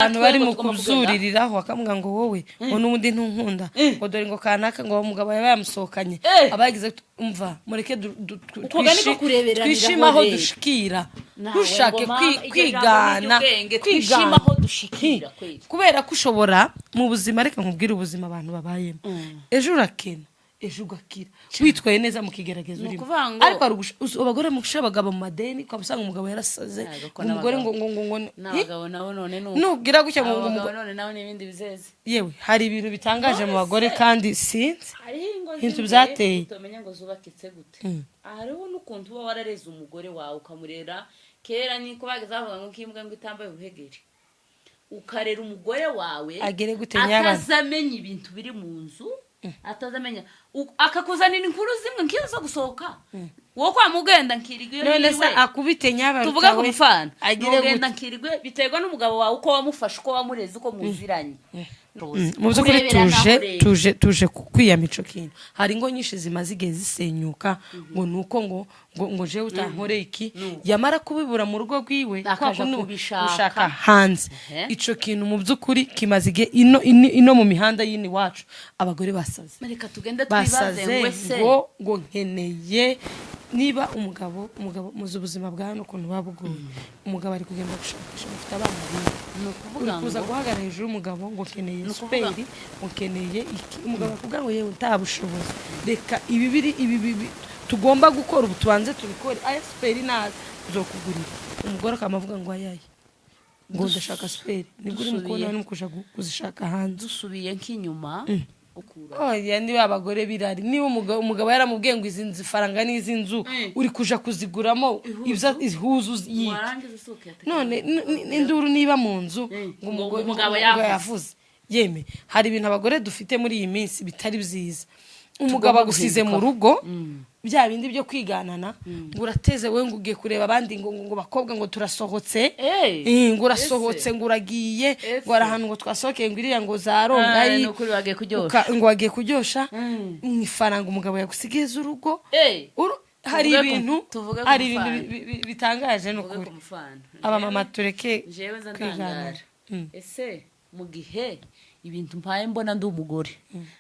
abantu bari mu kuzuririraho akamubwira ngo wowe ngo n'ubundi ntunkunda ngo dore ngo kanaka ngo umugabo yabaye yamusohokanye abagize umva mureke twishimaho dushikira dushake kwigana twishimaho dushikira kubera ko ushobora mu buzima reka nkubwire ubuzima abantu babayemo ejo urakena ejo ugakira witwaye neza mu kigeragezo urimo ariko abagore mukisha abagabo mu madeni kwa musanga umugabo yarasaze umugore ngo n'abagabo nabo none nugira gutya ngo umugabo none nawe n'ibindi bizeze yewe hari ibintu bitangaje mu bagore kandi sinzi inzu byateye utomenya ngo zubakitse gute hariho n'ukuntu uba warareze umugore wawe ukamurera kera niko bageze bavuga ngo kimbwa ngo itambaye ubuhegeri ukarera umugore wawe agere gute nyabana atazamenya ibintu biri mu nzu atazamenya akakuzanira inkuru zimwe nkiyo zo gusohoka wo kwa mugenda nkirigwe none se akubite nyabara tuvuga ku bifana mugenda nkirigwe biterwa n'umugabo wawe uko wamufasha uko wamureze uko muziranye mu by'ukuri tuje kwiyamico kintu hari ingo nyinshi zimaze igihe zisenyuka ngo nuko ngo jewe utankoreye iki yamara kubibura mu rugo rwiwe ushaka hanze ico kintu mu by'ukuri kimaze igihe ino mu mihanda yini wacu abagore basaze reka tugende twibaze ngo nkeneye niba umugabo muzi ubuzima bwa hano ukuntu babugoye umugabo ari kugenda gushakisha mufite abana uri kuza guhagarara hejuru y'umugabo ngo nkeneye superi ngo nkeneye iki umugabo akubwira ngo yewe ntabushobozi reka ibi tugomba gukora ubu tubanze tubikore aya superi naza uzokugurira umugore akamavuga ngo ayaye ngo ndashaka superi nibwo uri mukobwa n'umukuja kuzishaka hanze dusubiye nk'inyuma oya niba abagore birari niba umugabo yaramubwiye ngo izi nzu faranga n'izi nzu uri kuja kuziguramo ihuzu none induru niba mu nzu ngo umugabo yavuze yeme hari ibintu abagore dufite muri iyi minsi bitari byiza umugabo agusize mu rugo bya bindi byo kwiganana ngo urateze we ngo ugiye kureba abandi ngo bakobwa ngo turasohotse ngo urasohotse ngo uragiye ngo arahantu ngo twasohokeye ngo iriya ngo zarongayi ngo wagiye kuryosha ifaranga umugabo yagusigiza urugo hari ibintu bitangaje n'ukuri abamama tureke kwigana ese mu gihe ibintu mpaye mbona ndi umugore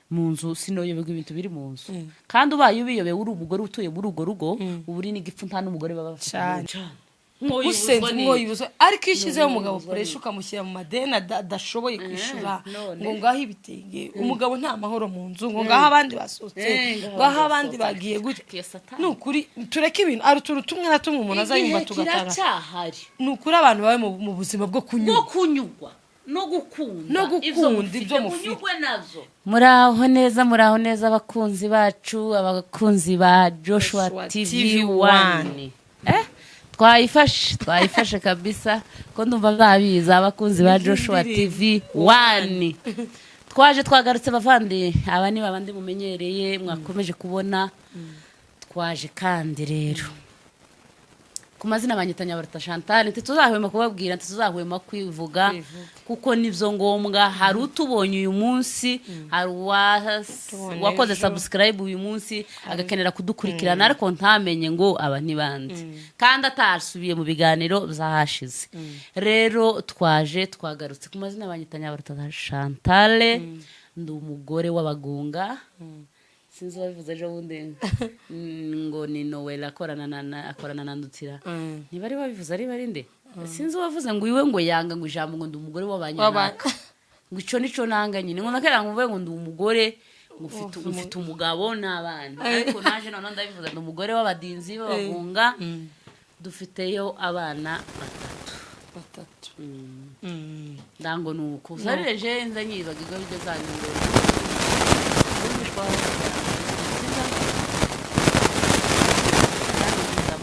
mu nzu sinoyoberwa ibintu biri mu nzu kandi ubaye ubiyobe uri umugore utuye muri urwo rugo ubu uri n'igipfu nta n'umugore baba bafite usenze mwoyibuzo ariko iyo ushyizeho umugabo ukoresha ukamushyira mu madeni adashoboye kwishyura ngo ngaho ibitenge umugabo nta mahoro mu nzu ngo ngaho abandi basohotse ngaho abandi bagiye gutya ni ukuri tureke ibintu ari utuntu tumwe na tumwe umuntu azayumva tugatara ni ukuri abantu babe mu buzima bwo kunyurwa no gukunda ibyo mufite muraho neza abakunzi bacu abakunzi ba Joshua TV 1 twayifashe kabisa ko ndumva babiza abakunzi ba Joshua TV 1 twaje twagarutse bavandi aba ni babandi mumenyereye mwakomeje kubona twaje kandi rero ku mazina banyitanya Barata Chantal ntituzahwema kubabwira ntituzahwema kwivuga kuko nivyo ngombwa hari utubonye uyu munsi hari wakoze subscribe uyu munsi agakenera kudukurikirana ariko ntamenye ngo aba ntibandi kandi atasubiye mu biganiro byahashize rero twagarutse ku mazina banyitanya Barata Chantal ndi umugore w'abagunga sinzi babivuze ejo bundi ngo ni Noel akorana na Ndutira ntibari babivuze ari barinde sinzi wavuze ngo iwe ngo yanga ngo ijambo ngo ndi umugore w'abanyanaka ngo ico nico nanga nyine ngo nakera ngo ngo ndi umugore mufite umugabo n'abana ariko naje none ndabivuze ndi umugore w'abadinzi b'abagunga dufiteyo abana batatu ndango nuko zareje nza nyibagiga byo zanyu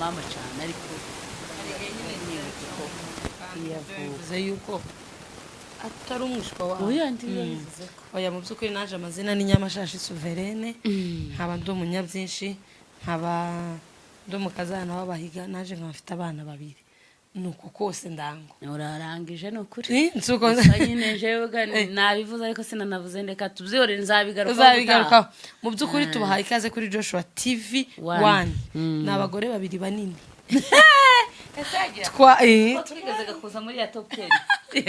mama cyane ariko yavuze yuko atari umwishwa wawe oya mu by'ukuri naje amazina ni Nyamashashi Souveraine nkaba ndi umunyabyinshi nkaba ndi umukazana w'abahiga naje nkafite abana babiri nuko kose ndango urarangije nukuri nsuko nyine jewe nabivuze ariko sinanavuze ndeka tubyore nzabigaruka mu by'ukuri tubahaye ikaze kuri Joshua TV 1 n'abagore babiri banini turigeze gakuza muri ya top 10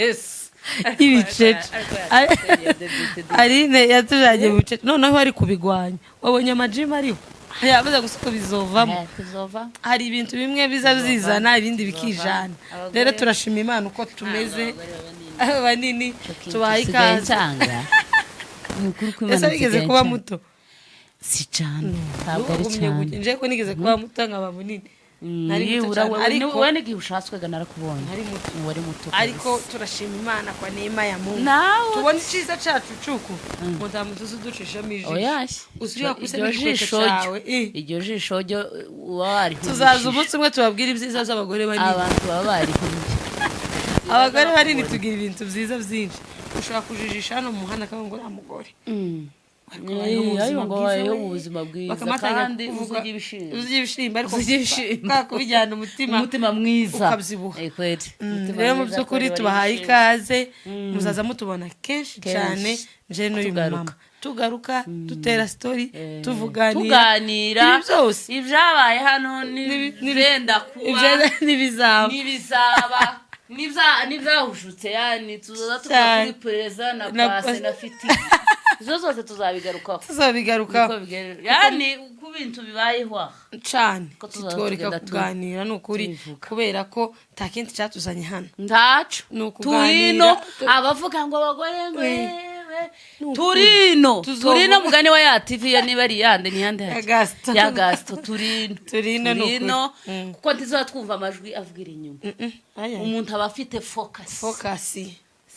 yes y'ibicece Aline yatujanye mu bicece noneho ari kubigwanya wabonye amajimu ariho yavuze gusa ko bizovamo hari ibintu bimwe biza bizana ibindi bikijana rero turashima Imana uko tumeze banini tubaye ikaze ese bigeze kuba muto si cyane ntabwo ari cyane nje ko nigeze kuba muto nkaba munini ariko wowe n'igihe ushatswega narakubonye wari muto ariko turashima Imana kwa neema ya Mungu tubona iciza cacu cuku mudamu tuzuducishamo ijisho usubiye kusema iryo jisho ryo wari tuzaza umunsi umwe tubabwira ibyiza z'abagore banini abantu baba bari abagore banini tugira ibintu byiza byinshi ushobora kujijisha hano mu muhanda kandi ngo uri umugore ayo mu buzima bwiza kandi uzugira ibishimbo ariko kubijyana umutima mwiza ukabyibuha rero mu by'ukuri tubahaye ikaze muzaza mutubona kenshi cyane nje n'uyu mama tugaruka dutera story tuganira byose ibyabaye hano n'ibenda kuba n'ibizaba nibyahushutse yani tuzoza tuba kuri pereza na pase na fiti izo zose tuzabigarukaho yani ku bintu bibayeho cyane tutworeka kuganira n'ukuri kubera ko nta kindi cyatuzanye hano ndacu turino abavuga ngo abagore ngo turino mugani wa ya TV ya niba ari yande ni yande ya gasto turino kuko ntizo twumva amajwi avugira inyuma umuntu aba afite focus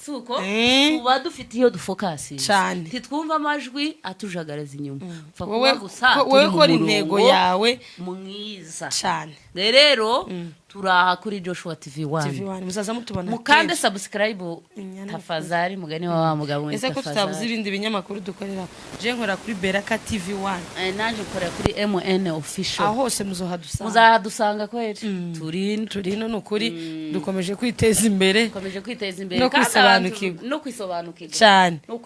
suko tuba dufite iyo dufocus cyane titwumva amajwi atujagaraza inyuma wowe kora intego yawe mwiza cyane rero turaha kuri Joshua TV1 muzaza mutubona mukande subscribe tafazari mugani wa mugabo ese ko tutavuze ibindi binyamakuru dukorera je nkora kuri Beraka TV1 nanje nkora kuri MN official aho hose muzahadusanga kweli turino n'ukuri dukomeje kwiteza imbere no kwisobanukirwa cyane no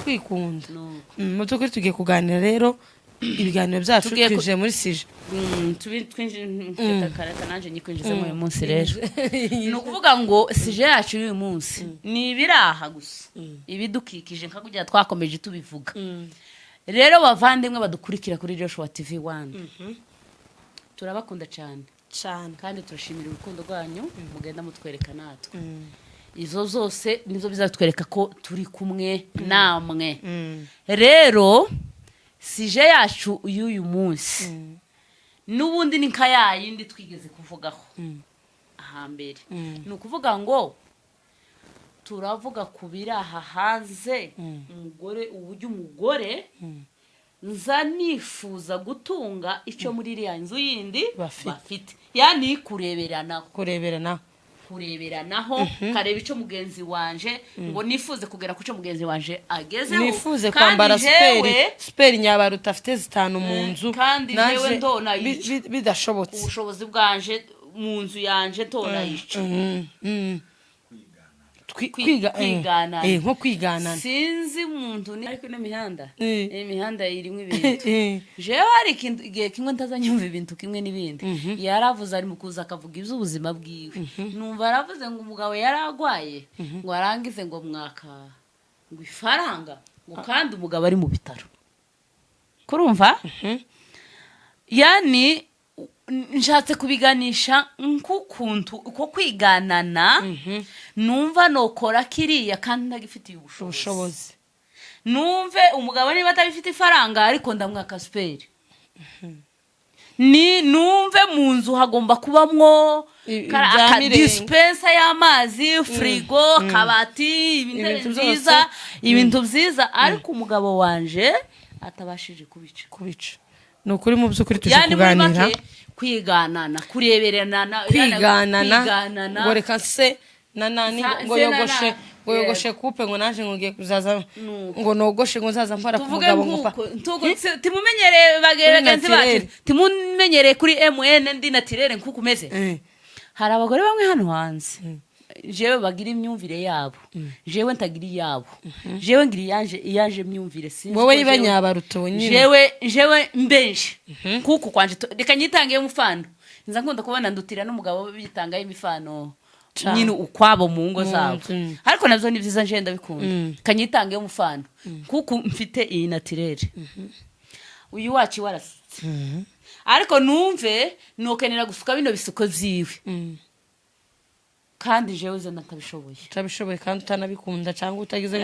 kwikunda mu by'ukuri tugiye kuganira rero ibiganiro byacu twinjije muri sije kareka nanje nyikwinjizemo uyu munsi rero ni ukuvuga ngo sije yacu uyu munsi ni ibiraha gusa ibidukikije nka kugira twakomeje tubivuga rero bavandimwe badukurikira kuri Joshua TV1 turabakunda cyane kandi turashimira urukundo rwanyu mugenda mutwereka natwe izo zose nizo bizatwereka ko turi kumwe namwe rero sije yacu y'uyu munsi n'ubundi ni nka yayindi twigeze kuvugaho ahambere ni ukuvuga ngo turavuga ku biraha hanze umugore uburyo umugore nza nifuza gutunga icyo muri iriya nzu yindi bafite yani kureberanaho kareba icyo mugenzi wanje ngo nifuze kugera ku cyo mugenzi wanje agezeho nifuze kwambara speri nyabaruta afite 5 mu nzu kandi jewe ndona bidashobotse ubushobozi bwanje mu nzu yanje ndona yica nko kwigana sinzi umuntu ni ariko imihanda irimo ibintu jewe hari igihe kimwe ntazanyumva ibintu kimwe n'ibindi yaravuze ari mu kuza akavuga iby'ubuzima bwiwe numva aravuze ngo umugabo yaragwaye ngo arangize ngo mwaka ngo ifaranga ngo kandi umugabo ari mu bitaro kurumva yani nshatse kubiganisha nk'ukuntu uko kwiganana numva nokora kiriya kandi ntagifitiye ubushobozi numve umugabo niba atabifite ifaranga ariko ndamwaka speri ni numve mu nzu hagomba kubamwo dispensa y'amazi frigo kabati ibintu byiza ariko umugabo wanje atabashije kubica nukuri mu by'ukuri tuje kuganira kwiganana kureberana ngo reka se nanani ngo yogoshe kupe ngo naje ngo ngiye kuzaza ngo nogoshe ngo nzaza mpara ku mugabo ngo timumenyere bagenzi bacu timumenyere kuri MN ndi natirere nkuko umeze hari abagore bamwe hano hanze jewe bagira imyumvire yabo jewe ntagira yabo jewe ngira iyaje myumvire sinzi wowe ibanyabaruto nyine jewe mbenje kuko kwanje reka nyitangiye umufano nza nkunda kubona ndutira n'umugabo bitangaye imifano nyine ukwabo mu ngo zabo ariko navyo ni vyiza nje ndabikunda kanyitange umufano kuko mfite iyi naturelle uyu wacu warasutse ariko numve nokenera gusuka bino bisuko vyiwe kandi jewe ze natabishoboye kandi utanabikunda cyangwa utagize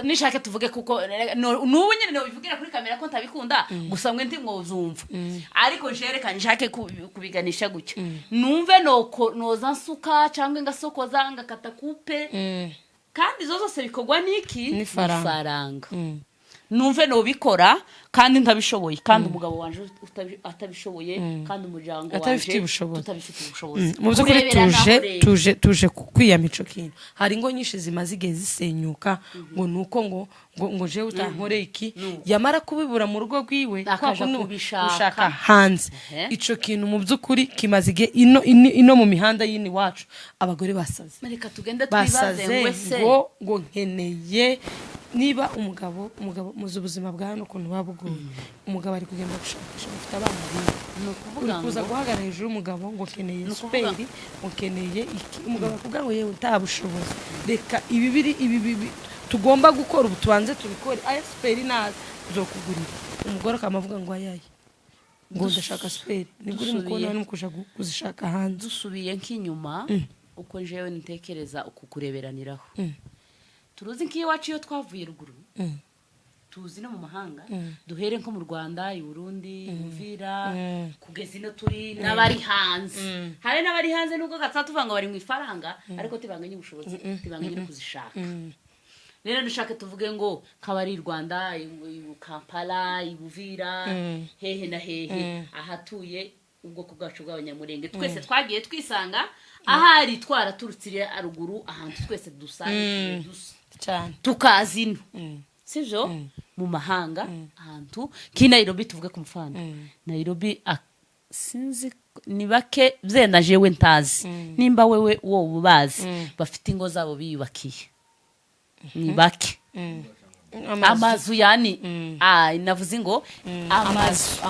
nishake tuvuge kuko nubu nyine no bivugira kuri kamera ko ntabikunda gusa mwe ntimwozumva ariko jerekanye nshake kubiganisha gutya numve noza nsuka cyangwa ngasokoza ngakata kupe kandi zo zose bikogwa niki faranga numve no bikora kandi ntabishoboye kandi umugabo wanje atabishoboye kandi umuryango wanje tutabifite ubushobozi mu byukuri tuje kwiyamico kintu hari ngo nyinshi zimaze igihe zisenyuka ngo nuko ngo je utankore iki yamara kubibura mu rugo rwiwe akaja kubishaka hanze ico kintu mu byukuri kimaze igihe ino mu mihanda yini wacu abagore basaze reka tugende twibaze wese ngo nkeneye niba umugabo muzi ubuzima bwa hano ukuntu babugoye umugabo ari kugenda gushakisha afite abana uri kuza guhagarara hejuru umugabo ngo keneye superi ngo keneye iki umugabo akubwira ngo yewe ntabushobozi reka ibi tugomba gukora ubu tubanze tubikore aya superi nazo uzokugurira umugore akamavuga ngo ayaye ngo ndashaka superi nibwo uri mukobwa n'umukuja kuzishaka hanze dusubiye nk'inyuma uko jewe nitekereza ukukureberaniraho turuzi nkiyo wacu iyo twavuye ruguru tuzi no mu mahanga duhere nko mu Rwanda i Burundi Uvira kugeza ino turi n'abari hanze hari n'abari hanze nubwo gatatu ngo bari mu ifaranga ariko tibanganye ubushobozi tibanganye no kuzishaka rero dushaka tuvuge ngo kabari Rwanda i Kampala i Uvira hehe na hehe ahatuye ubwoko bwacu bw'abanyamurenge twese twagiye twisanga ahari twaraturutse aruguru ahantu twese dusanzwe cyane tukazino sivyo mu mahanga ahantu ki Nairobi tuvuge ku mfano Nairobi sinzi ni bake vyenda jewe ntazi nimba wewe wo bubazi bafite ingo zabo biyubakiye ni bake amazu yani navuze ngo amazu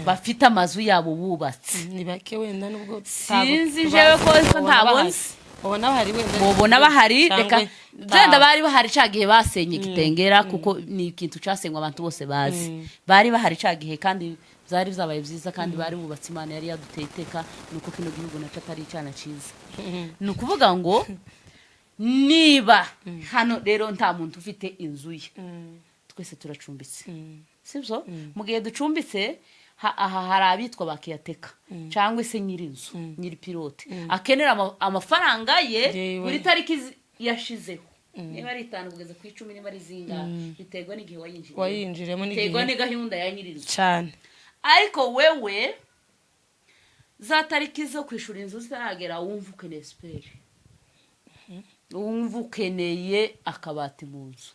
bafite amazu yabo bubatse ni bake wenda nubwo sinzi jewe ko ntabonse ubona bahari reka zenda bari bahari cagihe basenye Kitengera kuko ni ikintu casenywa abantu bose bazi bari bahari cagihe kandi zari zabaye vyiza kandi bari bubatse Imana yari yaduteye iteka nuko kino gihugu naco atari cyana ciza nukuvuga ngo niba hano rero nta muntu ufite inzu ye twese turacumbitse sibyo mu gihe ducumbitse aha hari abitwa bakiyateka cyangwa se nyiri inzu nyiri pilote akenera amafaranga ye buri tariki yashizeho niba ari 5 kugeza ku 10 niba ari zinga biterwa n'igihe wayinjiremo n'igihe biterwa ni gahunda ya nyiri inzu cyane ariko wewe za tariki zo kwishura inzu ziragera wumva ukeneye spare wumva ukeneye akabati mu nzu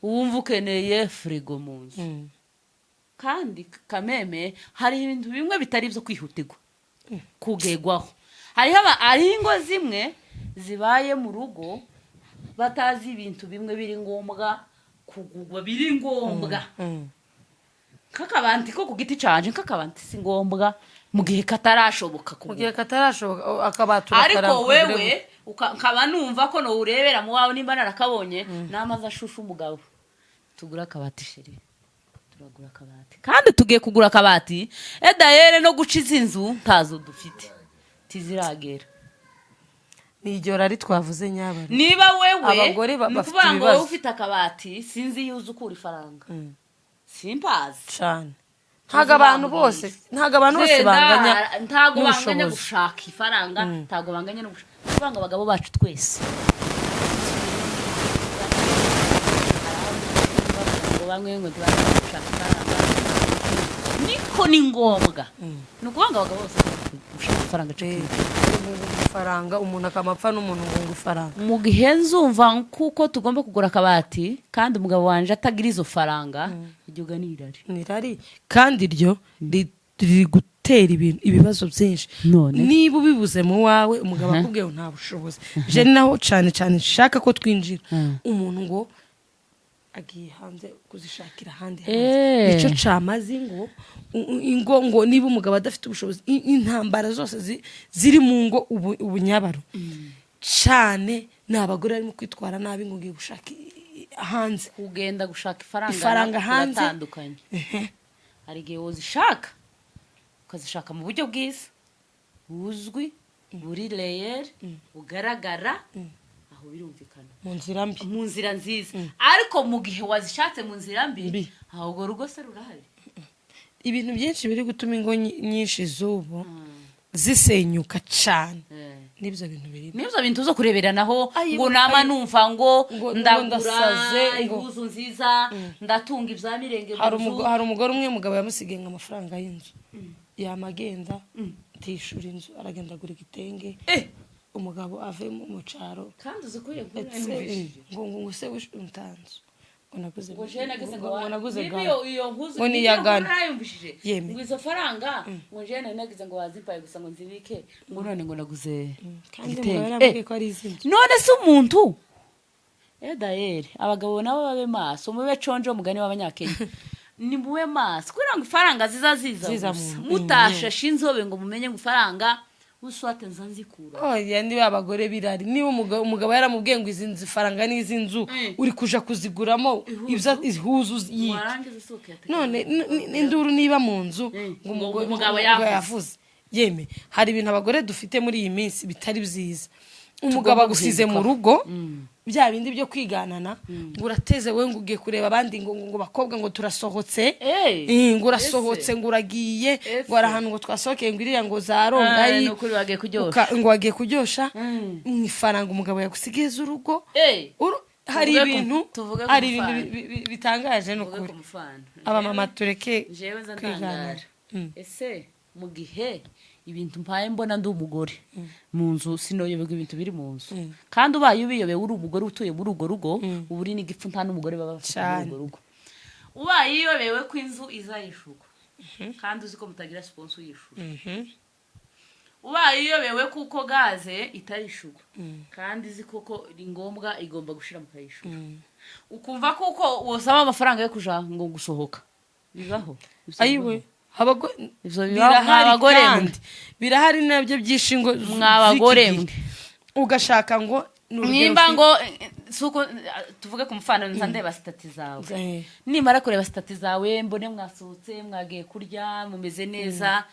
wumva ukeneye frigo mu nzu kandi kameme hari ibintu bimwe bitari byo kwihutirwa kugegwaho hari ingo zimwe zibaye mu rugo batazi ibintu bimwe biri ngombwa kugugwa biri ngombwa kakabanti ko ku giti canje kakabanti si ngombwa mu gihe katarashoboka akabatura ariko wewe ukaba numva ko no urebera mu wawe nimba narakabonye namaza shushu umugabo tugura akabati sheri turagura akabati kandi tugiye kugura akabati edayere no guciza inzu ntazo dufite tiziragera nijora ari twavuze nyabari niba wewe abagore bafite ibibazo ufite akabati sinzi yuze ukura ifaranga simpazi cyane ntago abantu bose banganya ntago banganya gushaka ifaranga ntago banganya no gushaka abagabo bacu twese bamwe ngo gushaka ifaranga niko ni ngombwa nukubanga abagabo bose gushaka ifaranga ifaranga umuntu akamapfa n'umuntu ngo ifaranga mu gihe nzumva kuko tugomba kugura akabati kandi umugabo wanje atagira izo faranga igihuga nirari kandi ryo riri gutera ibibazo byinshi niba ubibuze mu wawe umugabo akubwiye nta bushobozi je naho cyane nshaka ko twinjira umuntu ngo agiye hanze kuzishakira ahandi hanze icyo camaze ngo niba umugabo adafite ubushobozi intambara zose ziri mu ngo ubunyabaro cyane ni abagore barimo kwitwara nabi ngo ngiye gushaka hanze kugenda gushaka ifaranga hanze atandukanye hari igihe uzishaka ukazishaka mu buryo bwiza buzwi buri reyeri bugaragara aho birumvikana mu nzira nziza ariko mu gihe wazishatse mu nzira mbi ahubwo rugo se rurahari ibintu byinshi biri gutuma ingo nyinshi z'ubu zisenyuka cyane n'ibyo bintu zo kureberanaho ngo nama numva ngo ndagura impuzu nziza ndatunga ibya mirenge hari umugore umwe umugabo yamusigaye amafaranga y'inzu yamagenda tishura inzu aragenda agura igitenge umugabo ave mu cyaro kandi uzikuye ngo se untanze ngo naguze ngo niyagana ngo izo faranga ngo jene nagize ngo wazimpaye gusa ngo nzibike ngo none ngo naguze igitenge none se umuntu dayeri abagabo nabo babe maso mube conje umugani w'abanyakenya ni mube maso kugira ngo ifaranga ziza mutashashe inzobe ngo mumenye ngo ifaranga uswate nzanzikura niba abagore birari niba umugabo yaramubwiye ngo izi nzifaranga n'izi nzu uri kuja kuziguramo ihuzu none induru niba mu nzu ngo umugabo yavuze yeme hari ibintu abagore dufite muri iyi minsi bitari byiza umugabo agusize mu rugo bya bindi byo kwiganana ngo urateze we ngo ugiye kureba abandi ngo bakobwa ngo turasohotse ngo urasohotse ngo uragiye ngo arahantu ngo twasohokeye ngo iriya ngo zarongayi ngo wagiye kuryosha mu ifaranga umugabo yagusigiye z'urugo hari ibintu bitangaje n'ukuri abamama tureke kwiganira ese mu gihe ibintu mpaye mbona ndi umugore mu nzu sinoyoberwa ibintu biri mu nzu kandi ubaye ubiyobewe uri umugore utuye muri urwo rugo uba uri n'igipfu nta n'umugore baba bafite muri urwo rugo ubaye uyobewe ko inzu izayishurwa kandi uzi ko mutagira siponso uyishura ubaye uyobewe kuko gaze itarishurwa kandi uzi koko ni ngombwa igomba gushira mukayishura ukumva kuko wosaba amafaranga yo kuja ngo gusohoka bibaho ayiwe birahari nabyo byishingo mwabagore mwe ugashaka ngo nimba ngo suko tuvuge ku mufano ndeba stati zawe nimara kureba stati zawe mbone mwasohotse mwagiye kurya mumeze neza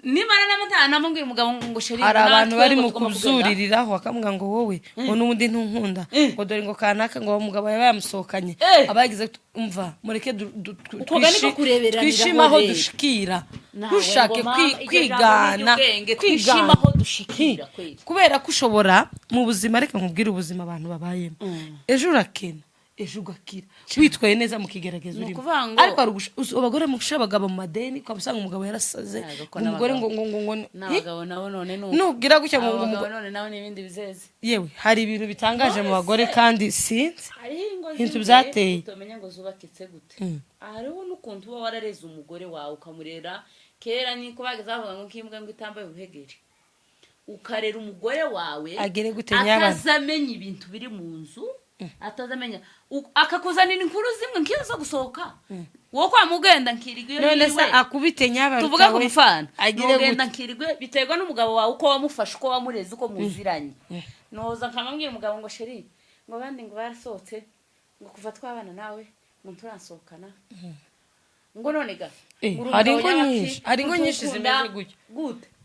nimara n'amatana namubwiye umugabo ngo sheri hari abantu bari mu kuzuririraho akamubwira ngo wowe ngo n'ubundi ntunkunda ngo dore ngo kanaka ngo umugabo yaba yamusohokanye abagize umva mureke twishimaho dushikira dushake kwigana twishimaho dushikira kubera ko ushobora mu buzima reka nkubwire ubuzima abantu babayemo ejo urakena ejo ugakira witwaye neza mu kigerageza urimo ariko abagore musha abagabo mu madeni kwa usanga umugabo yarasaze umugore ngo n'abagabo nabo none nugira gutya ngo umugabo none nawe n'ibindi bizeze yewe hari ibintu bitangaje mu bagore kandi sinzi ibintu byateye utomenya ngo zubakitse gute hariho n'ukuntu uba warareze umugore wawe ukamurera kera niko bageze bavuga ngo kimbwa ngo itambaye ubuhegeri ukarera umugore wawe atazamenya ibintu biri mu nzu atazamenya akakuzanira inkuru zimwe nkiyo zo gusohoka wowe kwa mugenda nkirigwe none se akubite nyabaruka tuvuga ku mufana mugenda nkirigwe biterwa n'umugabo wawe uko wamufasha uko wamureze uko muziranye noza nkamambwira umugabo ngo sheri ngo bandi ngo barasohotse ngo kuva twabana nawe ngo turasohokana ngo none ga hari ingo nyinshi zimeze gutya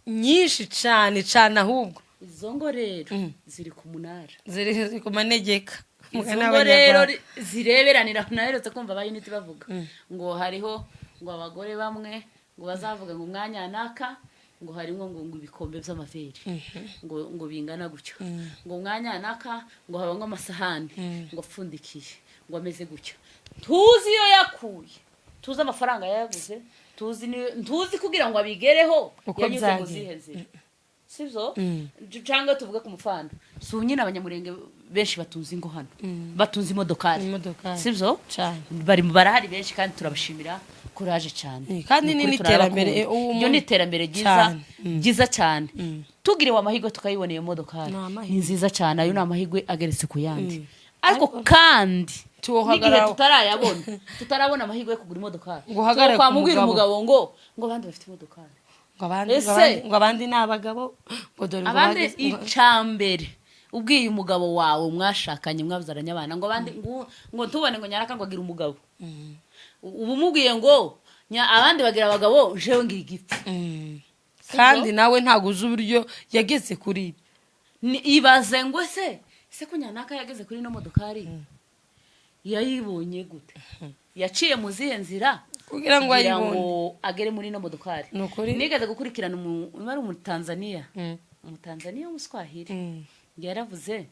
nyinshi cyane ahubwo izo ngo rero ziri ku munara ziri ku manegeka ngo rero zireberanira naherutse kumva ba unity bavuga ngo hariho ngo abagore bamwe ngo bazavuga ngo umwanya naka ngo harimo ngo ibikombe by'amaveri ngo bingana gutyo ngo umwanya naka ngo habamo amasahani ngo apfundikiye ngo ameze gutyo tuzi iyo yakuye tuzi amafaranga yaguze tuzi kugira ngo abigereho yanyuze mu ziheze sibyo cyangwa tuvuga ku mufano si unyine abanyamurenge benshi batunze ingo hano batunze imodokari sibyo barahari benshi kandi turabashimira kuraje cyane kandi n'iterambere iyo ni iterambere ryiza cyane tugiriwe amahirwe tukayibona iyo modokari ni nziza cyane ayo ni amahirwe ageretse ku yandi ariko kandi n'igihe tuhagarara tutarabona amahirwe yo kugura imodokari ngo uhagarare ku kwamubwira umugabo ngo abandi bafite imodokari ngo abandi ni abagabo ngo dore ngo abandi icambere ubwiye umugabo wawe mwashakanye mwabuzaranye abana ngo abandi ngo ntubone ngo nyaraka ngo agira umugabo ubu mubwiye ngo abandi bagira abagabo jewe ngira igiti kandi nawe ntago uzi uburyo yageze kuri ibaze ngo se ko nyanaka yageze kuri no modokari yayibonye gute yaciye mu zihe nzira kugira ngo agere muri no modokari nigeze gukurikirana umari mu Tanzania w'umuswahili yaravuze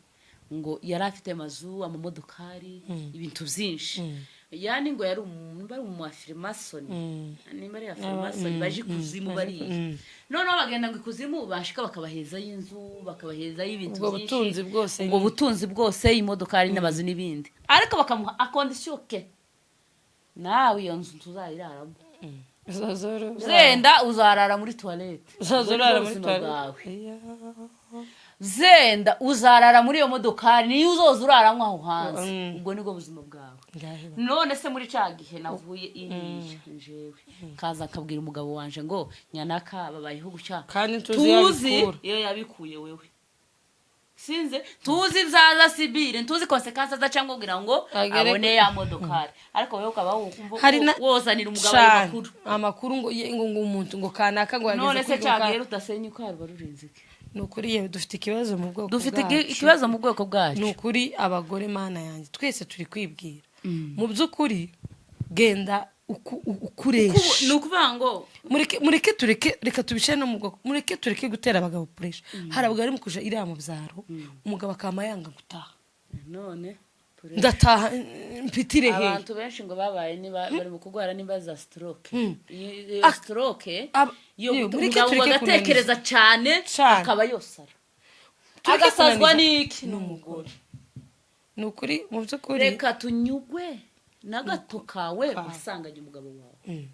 ngo yari afite amazu amamodokari ibintu byinshi yani ngo yari umu afirmasoni nimba ari afirmasoni baje kuzimu bariye noneho bagenda ngo ikuzimu bashika bakabaheza y'inzu bakabaheza y'ibintu byinshi ubwo butunzi bwose imodokari n'amazu n'ibindi ariko bakamuha akondisiyo ke nawe iyo nzu tuzayiraramo zenda uzarara muri toilette uzarara muri toilette zenda uzarara muri iyo modokari niyo uzoza uraramo aho hanze ubwo nibwo buzima bwawe none se muri ca gihe navuye jewe kaza akabwira umugabo wanje ngo nyanaka babayeho guca tuzi iyo yabikuye wewe sinze tuzi vyaza sibire tuzi konsekansa za cyangwa kugira ngo abone ya modokari ariko wewe ukaba wozanira umugabo amakuru ngo umuntu ngo kanaka ngo none se cyagiye rutasenye ko yarwa rurinzike nukuri yewe dufite ikibazo mu bwoko dufite ikibazo mu bwoko bwacu nukuri abagore mana yanjye twese turi kwibwira mu byukuri genda ukuresha nukuvuga ngo mureke reka tubishe no mu bwoko mureke tureke gutera abagabo puresha hari abagore mu kuja iriya mu byaro umugabo akamayanga gutaha none ndataha mpitire he abantu benshi ngo babaye bari mu kugwara nimba za stroke stroke yo umugabo agatekereza cyane akaba yosara agasazwa n'iki n'umugore nukuri mu byukuri reka tunyugwe n'agato kawe usanganye umugabo wawe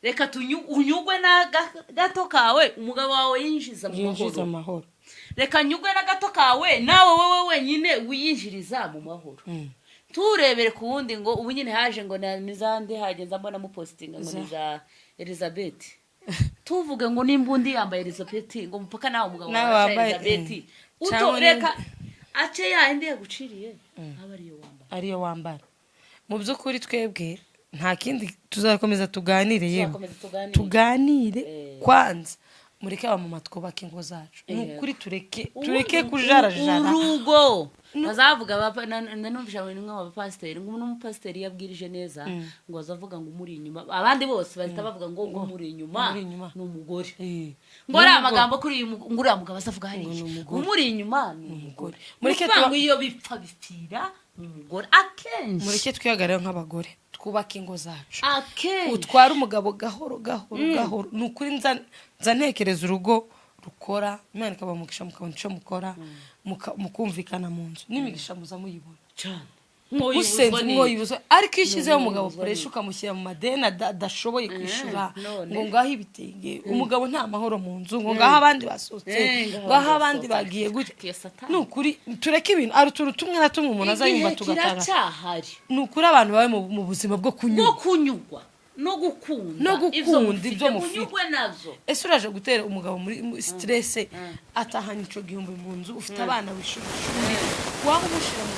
reka unyugwe n'agato kawe umugabo wawe yinjiza mu mahoro reka nyugwe n'agato kawe nawe wowe wenyine wiyinjiriza mu mahoro turebere ku wundi ngo ubu nyine haje ngo nizande hagenza mbona mu postinga ngo niza Elizabeth tuvuge ngo nimbundi yambaye Elizabeth ngo mupaka nawe umugabo wawe Elizabeth utoreka ace yandi yaguciriye ariyo wambara mu byukuri twebwe nta kindi tuzakomeza tuganire yewe tuganire kwanza mureke abamama twubake ingo zacu nukuri tureke kujarajara urugo bazavuga nanumvisha ngo nimwe abapasiteri ngo n'umupasiteri yabwirije neza ngo azavuga ngo muri inyuma abandi bose bahita bavuga ngo muri inyuma n'umugore ngo ari amagambo kuri ngura mugabo azavuga hari muri inyuma n'umugore mureke ngo iyo bipfa bipfira umugore akenshi mureke twihagarare nk'abagore twubake ingo zacu utwara umugabo gahoro nukuri nza ntekereza urugo rukora Imana ikabamugisha mukabona icyo mukora mukumvikana mu nzu n'imigisha muza muyibona cyane mwoyibuze ariko ishyizeho umugabo puresha ukamushyira mu madeni adashoboye kwishyura ngo ngaho ibitenge umugabo nta mahoro mu nzu ngo ngaho abandi basohotse ngaho abandi bagiye gutya nukuri tureke ibintu ari utuntu tumwe na tumwe umuntu azayumva tugatara nukuri abantu bawe mu buzima bwo kunyurwa no gukunda ibyo mufite ese uraje gutera umugabo muri stress atahanye ico gihumbi mu nzu ufite abana wishura waba umushira mu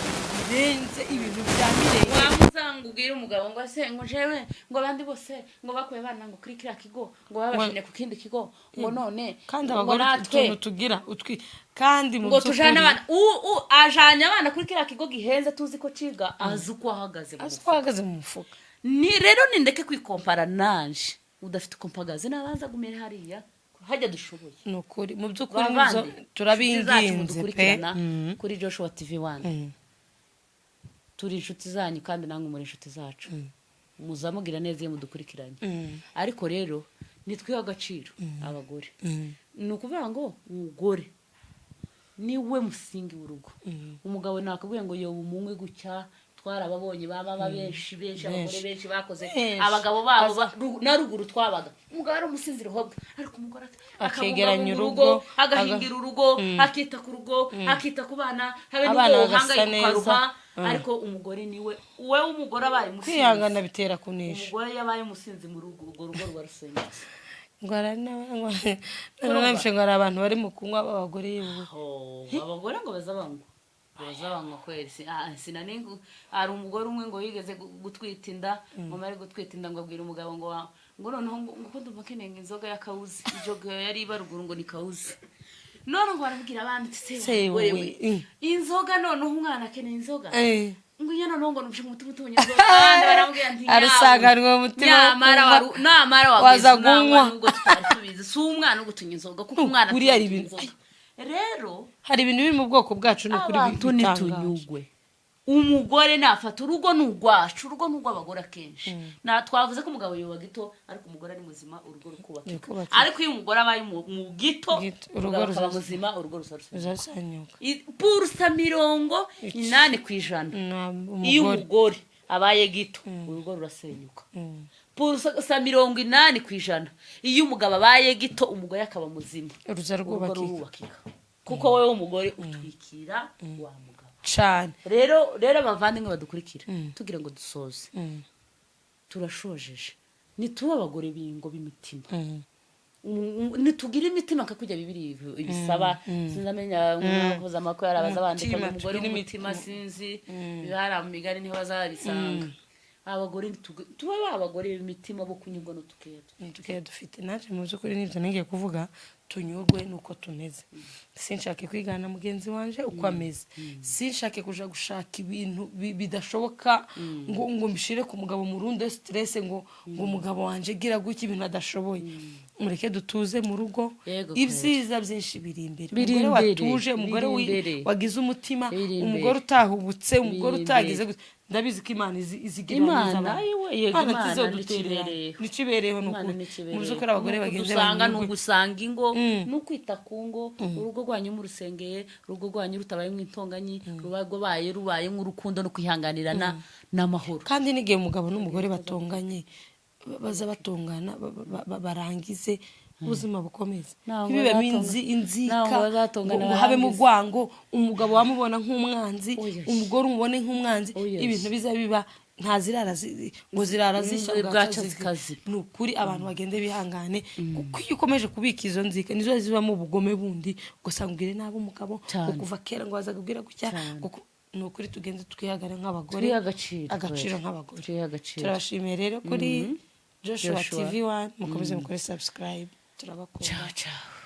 birenze ibintu bya mirenge wamuzanga ubwira umugabo ngo ase ngo jewe ngo abandi bose ngo bakuye bana ngo kuri kira kigo ngo babashine ku kindi kigo ngo none kandi abagore tuntu tugira kandi mu ngo tujana abana ajanya abana kuri kira kigo gihenze tuzi ko ciga azuko ahagaze mu mufuka ni rero nindeke kwikompara nanje udafite kompagaze nabanza gumera hariya hajya dushoboye nukuri mu byukuri turabinginze pe kuri Joshua TV1 turi inshuti zanyu kandi nange muri inshuti zacu muzamugira neza iyo mudukurikiranye ariko rero nitwiha agaciro abagore nukuvuga ngo umugore niwe musingi w'urugo umugabo nakubwiye ngo yo umunkwe gucya twarababonye baba benshi abagore benshi bakoze abagabo babo na ruguru twabaga umugabo ari umusinziro hobwe ariko umugore akegeranya urugo agahingira urugo akita ku rugo akita ku bana habe n'ubwo hangayika ariko umugore niwe we umugore abaye umusinzi kwihangana bitera kunesha umugore yabaye umusinzi mu rugo urwo rugo rwarasenyutse ngo ngo ari abantu bari mu kunywa b'abagore yewe abagore ngo bazabanywa kweri sinanenga hari umugore umwe ngo yigeze gutwita inda ngo mari gutwita inda ngo abwira umugabo ngo noneho ngo ko ndumva kenenga inzoga ya kawuzi ijoga yari baruguru ngo ni kawuzi none ngo barabwira abandi se wewe inzoga noneho umwana akeneye inzoga ngo nyana nongo nubye umutima utunye inzoga abandi barambwira nti arasaganwa umutima namara wazagunywa ngo twasubiza si umwana ugutunye inzoga kuko umwana kuri ari ibintu rero hari ibintu biri mu bwoko bwacu no kuri bitunyugwe umugore nafata urugo n'ugwacu urugo n'ugwabagora kenshi na twavuze ko umugabo yoba gito ariko umugore ari muzima urugo rukubakika ariko iyo umugore abaye mu gito urugo rukaba muzima urugo rusanyuka purusa 80% iyo umugore abaye gito urugo rurasenyuka purusa 80% iyo umugabo abaye gito umugore akaba muzima uruza rwubakika kuko wowe umugore utwikira wa mugabo cyane rero abavandimwe badukurikira tugira ngo dusoze turashojeje nituba abagore bingo b'imitima nitugira imitima kakujya bibiri ibisaba sinzamenya nkoza amakuru yarabaza bandika umugore w'umutima sinzi bihara mu migani niho bazabisanga abagore tuba abagore b'imitima bo kunyurwa no tukera dufite naje mu byukuri nivyo ngiye kuvuga tunyurwe nuko tumeze sinshake kwigana mugenzi wanje uko ameze sinshake kuja gushaka ibintu bidashoboka ngo mbishire ku mugabo mu rundo stress ngo umugabo wanje gira guki ibintu adashoboye mureke dutuze mu rugo ibyiza byinshi biri imbere umugore watuje umugore wagize umutima umugore utahubutse umugore utagize ndabizi ko Imana izigira Imana Imana tizoduterera nicibereho nuko mu byukuri abagore bagenze n'ugusanga ingo n'ukwita ku ngo urugo rwanyu mu rusengeye urugo rwanyu rutabaye mu intonganyi rubaye nk'urukundo no kwihanganirana n'amahoro kandi n'igihe umugabo n'umugore batonganye baza batongana barangize ubuzima bukomeza ibibemo inzika habe mu rwango umugabo wamubona nk'umwanzi umugore umubone nk'umwanzi ibintu biza biba ntazirara ngo zirara zishyagacazi nukuri abantu bagende bihangane kuko iyo ukomeje kubika izo nzika nizo zibamo ubugome bundi ugasangire nabo umugabo kuva kera ngo bazagubwira gutya nukuri tugenze twihagara nk'abagore agaciro nk'abagore turabashimiye rero kuri Joshua TV 1 mukomeze mukore subscribe turabakunda ciao